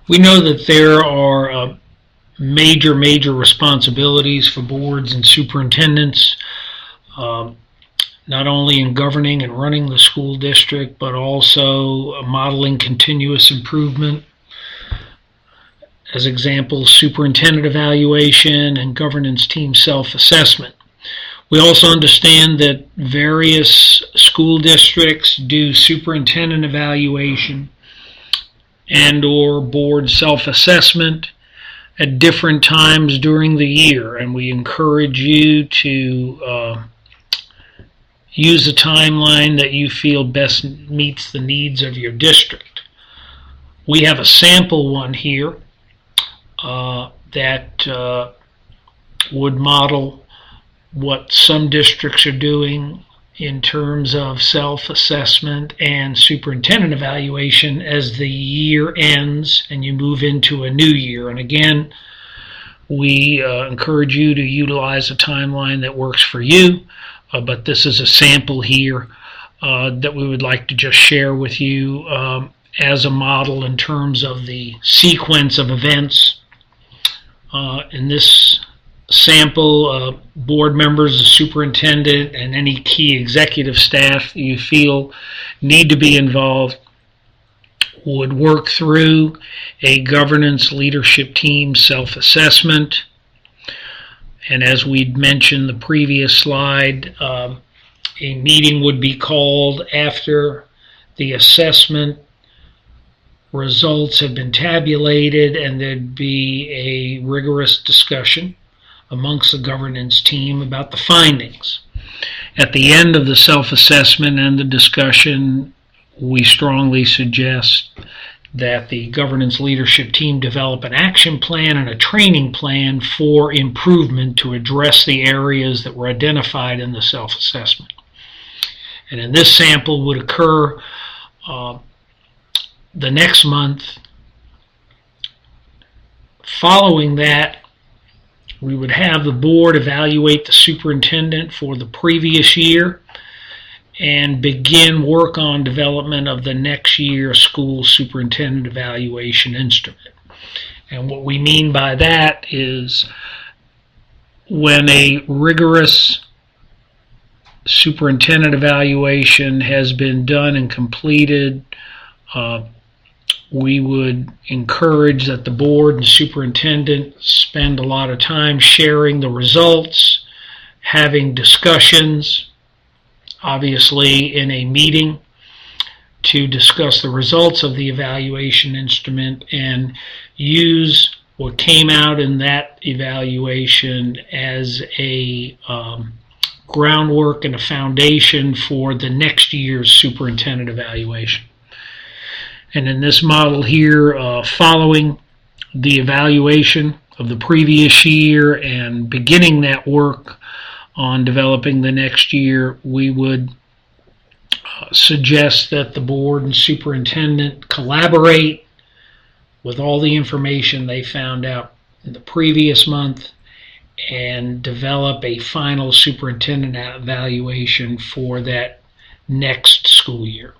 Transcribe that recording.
We know that there are major responsibilities for boards and superintendents, um, not only in governing and running the school district, but also modeling continuous improvement. As examples, superintendent evaluation and governance team self-assessment. We also understand that various school districts do superintendent evaluation and or board self-assessment at different times during the year, and we encourage you to use a timeline that you feel best meets the needs of your district. We have a sample one here that would model what some districts are doing in terms of self-assessment and superintendent evaluation as the year ends and you move into a new year. And again, we encourage you to utilize a timeline that works for you, but this is a sample here that we would like to just share with you as a model in terms of the sequence of events. In this sample, board members, the superintendent, and any key executive staff you feel need to be involved would work through a governance leadership team self-assessment. And as we'd mentioned the previous slide, a meeting would be called after the assessment results have been tabulated, and there'd be a rigorous discussion amongst the governance team about the findings. At the end of the self-assessment and the discussion, we strongly suggest that the governance leadership team develop an action plan and a training plan for improvement to address the areas that were identified in the self-assessment. And in this sample would occur the next month. Following that, we would have the board evaluate the superintendent for the previous year and begin work on development of the next year's school superintendent evaluation instrument. And what we mean by that is when a rigorous superintendent evaluation has been done and completed, we would encourage that the board and superintendent spend a lot of time sharing the results, having discussions, obviously in a meeting, to discuss the results of the evaluation instrument and use what came out in that evaluation as a groundwork and a foundation for the next year's superintendent evaluation. And in this model here, following the evaluation of the previous year and beginning that work on developing the next year, we would suggest that the board and superintendent collaborate with all the information they found out in the previous month and develop a final superintendent evaluation for that next school year.